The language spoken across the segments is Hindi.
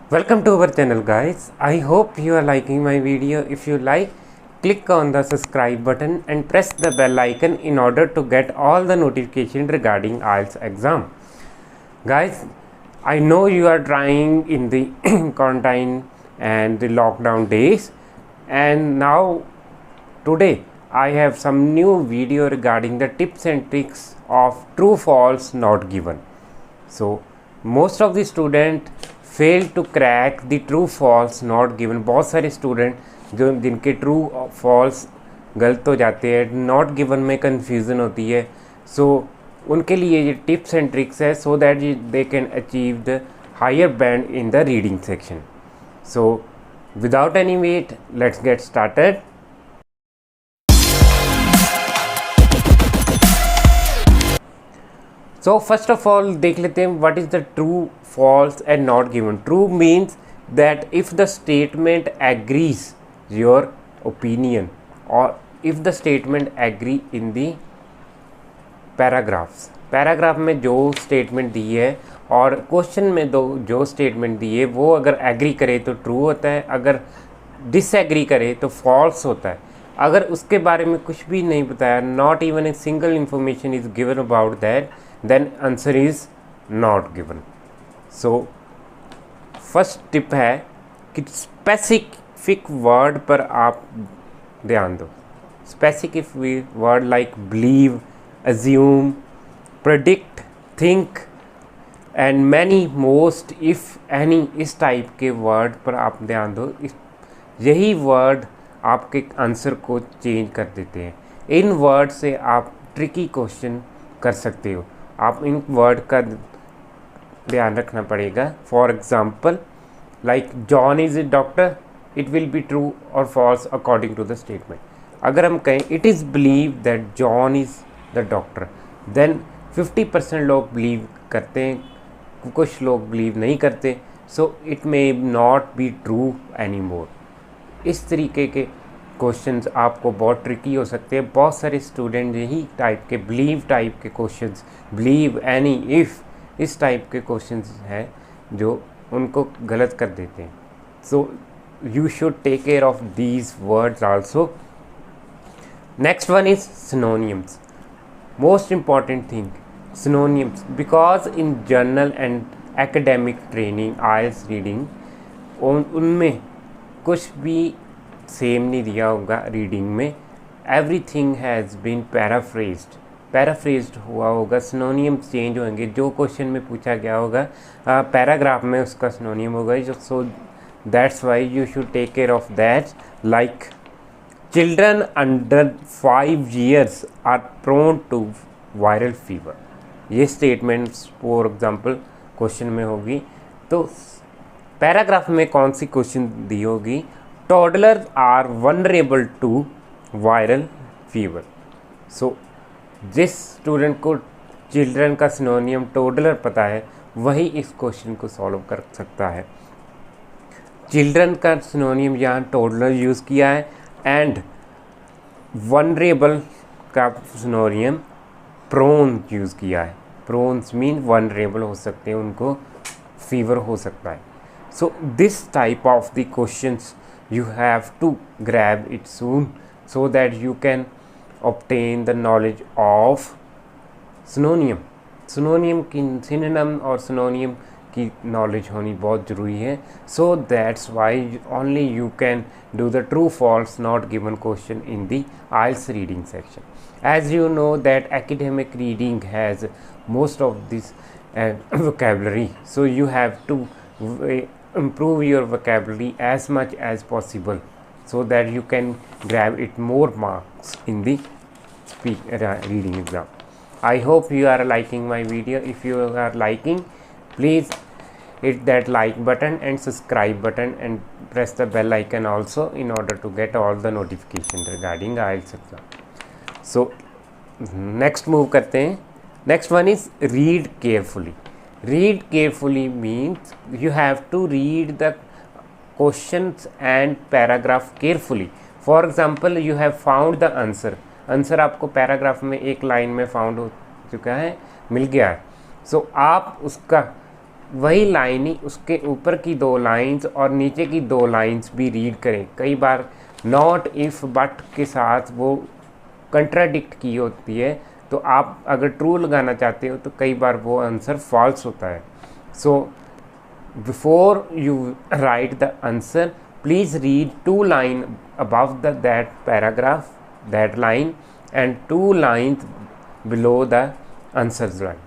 Welcome to our channel guys. I hope you are liking my video. If you like, click on the subscribe button and press the bell icon in order to get all the notification regarding IELTS exam. Guys, I know you are trying in the quarantine and the lockdown days, and now today I have some new video regarding the tips and tricks of true false not given. So most of the student fail to crack the true false not given. बहुत सारे स्टूडेंट जो जिनके ट्रू फॉल्स गलत हो जाते हैं, नॉट गिवन में कन्फ्यूज़न होती है। सो उनके लिए ये टिप्स एंड ट्रिक्स है so that they can achieve the higher band in the reading section. So without any wait let's get started. So first of all देख लेते हैं what is the true, false and not given. True means that if the statement agrees your opinion or if the statement agree in the paragraphs. Paragraph में जो स्टेटमेंट दी है और क्वेश्चन में जो स्टेटमेंट दी है वो अगर एग्री करे तो ट्रू होता है, अगर डिसएग्री करे तो फॉल्स होता है। अगर उसके बारे में कुछ भी नहीं बताया, not even a single information is given about that, then answer is not given. So first tip है कि स्पेसिफिक वर्ड पर आप ध्यान दो। Specific word like believe, assume, predict, think and many, most, if, any, इस टाइप के वर्ड पर आप ध्यान दो। यही वर्ड आपके आंसर को चेंज कर देते हैं। इन वर्ड से आप ट्रिकी क्वेश्चन कर सकते हो। आप इन वर्ड का ध्यान रखना पड़ेगा। For example like John is a doctor, it will be true और false according to the statement. अगर हम कहें it is believe that John is the doctor, then 50% लोग बिलीव करते हैं, कुछ लोग बिलीव नहीं करते। So it may not be true any more. इस तरीके के क्वेश्चंस आपको बहुत ट्रिकी हो सकते हैं। बहुत सारे स्टूडेंट यही टाइप के बिलीव टाइप के क्वेश्चंस, बिलीव, एनी, इफ़, इस टाइप के क्वेश्चंस हैं जो उनको गलत कर देते हैं। So you should take care of these words also. Next one is synonyms. Most important thing synonyms, because in general and academic training IELTS reading उनमें कुछ भी सेम नहीं दिया होगा रीडिंग में। एवरीथिंग हैज़ बीन पैराफ्रेज्ड हुआ होगा। सिनोनियम्स चेंज होंगे। जो क्वेश्चन में पूछा गया होगा पैराग्राफ में उसका सिनोनियम होगा। So that's why you should take care of that. Like children under 5 years are prone to viral fever. ये स्टेटमेंट्स फॉर एग्जांपल क्वेश्चन में होगी। तो पैराग्राफ में कौन सी क्वेश्चन दी होगी? Toddler are vulnerable to viral fever. So जिस स्टूडेंट को चिल्ड्रन का सिनोनियम टॉडलर पता है वही इस क्वेश्चन को सॉल्व कर सकता है। चिल्ड्रन का सिनोनियम यहाँ टॉडलर यूज़ किया है एंड वनरेबल का सिनोनियम प्रोन यूज़ किया है। प्रोन्स मीन वनरेबल हो सकते हैं, उनको फीवर हो सकता है। So this type of the questions you have to grab it soon so that you can obtain the knowledge of synonym की synonym और synonym की knowledge होनी बहुत ज़रूरी है। So that's why only you can do the true false not given question in the IELTS reading section. As you know that academic reading has most of this vocabulary, so you have to improve your vocabulary as much as possible so that you can grab it more marks in the reading exam. I hope you are liking my video. If you are liking, please hit that like button and subscribe button and press the bell icon also in order to get all the notification regarding IELTS exam. So next move करते हैं। Next one is read carefully. Read carefully means you have to read the questions and paragraph carefully. For example, you have found the answer. Answer आपको पैराग्राफ में एक लाइन में फाउंड हो चुका है, मिल गया है। सो आप उसका वही लाइन ही उसके ऊपर की 2 लाइंस और नीचे की 2 लाइंस भी रीड करें। कई बार नॉट, इफ़, बट के साथ वो कंट्राडिक्ट की होती है, तो आप अगर ट्रू लगाना चाहते हो तो कई बार वो आंसर फॉल्स होता है। So before you right the answer, please read 2 line above that paragraph, that line, and 2 lines below the answers line.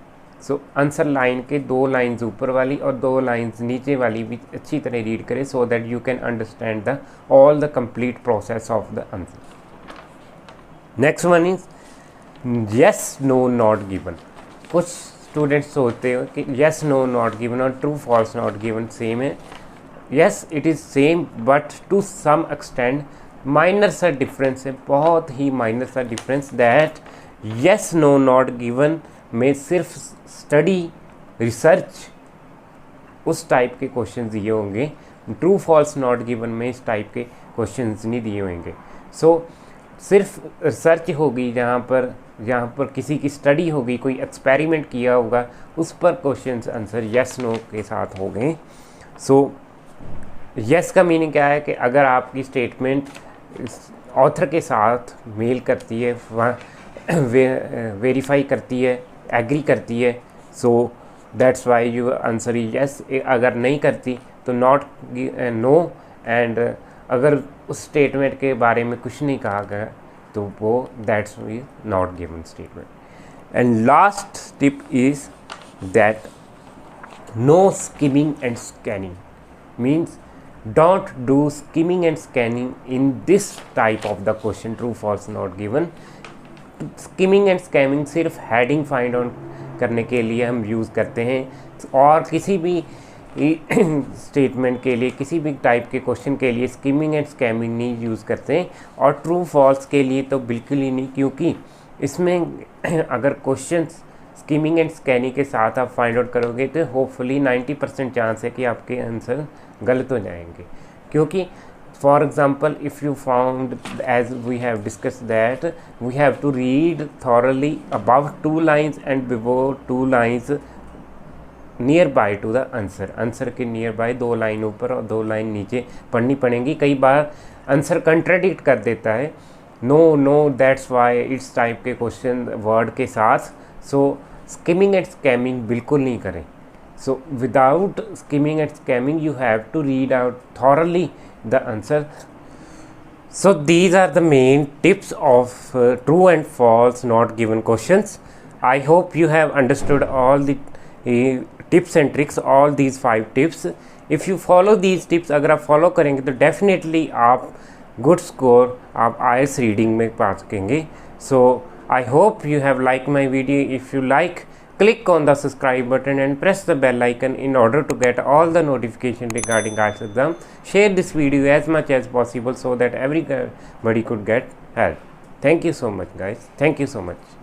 So answer line के 2 लाइन्स ऊपर वाली और 2 लाइन्स नीचे वाली भी अच्छी तरह रीड करें, so that you can understand the all the complete process of the answer. Next one is yes no not given. कुछ स्टूडेंट्स सोचते हो कि येस नो नॉट गिवन और true false not given same है। Yes it is same, but to some extend minor सा डिफरेंस है, बहुत ही माइनर सा difference, that yes no not given में सिर्फ स्टडी, रिसर्च, उस टाइप के क्वेश्चन दिए होंगे। ट्रू फॉल्स नॉट गिवन में इस टाइप के क्वेश्चन नहीं दिए होंगे। सो सिर्फ रिसर्च होगी, जहाँ पर किसी की स्टडी होगी, कोई एक्सपेरिमेंट किया होगा, उस पर क्वेश्चन आंसर येस नो के साथ हो गए। सो येस का मीनिंग क्या है कि अगर आपकी स्टेटमेंट ऑथर के साथ मेल करती है, वेरीफाई करती है, एग्री करती है, सो that's why you answer is yes. अगर नहीं करती तो नॉट, नो, एंड अगर उस स्टेटमेंट के बारे में कुछ नहीं कहा गया तो वो that's not given statement. And last tip is that no skimming and scanning, means don't do skimming and scanning in this type of the question, true false not given. skimming and scanning सिर्फ heading find out करने के लिए हम यूज़ करते हैं, और किसी भी स्टेटमेंट के लिए, किसी भी टाइप के क्वेश्चन के लिए skimming and scanning नहीं यूज़ करते हैं, और ट्रू फॉल्स के लिए तो बिल्कुल ही नहीं, क्योंकि इसमें अगर क्वेश्चन स्किमिंग एंड स्कैनिंग के साथ आप फाइंड आउट करोगे तो होपफुली 90% चांस है कि आपके आंसर गलत हो जाएंगे। क्योंकि for example if you found, as we have discuss that we have to read thoroughly above 2 lines and before 2 lines nearby to the answer. Answer के नियर बाय 2 लाइन ऊपर और 2 लाइन नीचे पढ़नी पड़ेंगी। कई बार आंसर कंट्राडिक्ट कर देता है, no that's why, it's type के क्वेश्चन वर्ड के साथ। सो स्किमिंग एंड स्कैमिंग बिल्कुल नहीं करें। So without skimming and scamming, you have to read out thoroughly the answer. So these are the main tips of true and false not given questions. I hope you have understood all the tips and tricks, all these 5 tips. If you follow these tips, अगर आप follow करेंगे तो definitely आप good score आप IELTS reading में पा सकेंगे। So I hope you have liked my video. If you like, click on the subscribe button and press the bell icon in order to get all the notification regarding IELTS exam. Share this video as much as possible so that everybody could get help. Thank you so much guys. Thank you so much.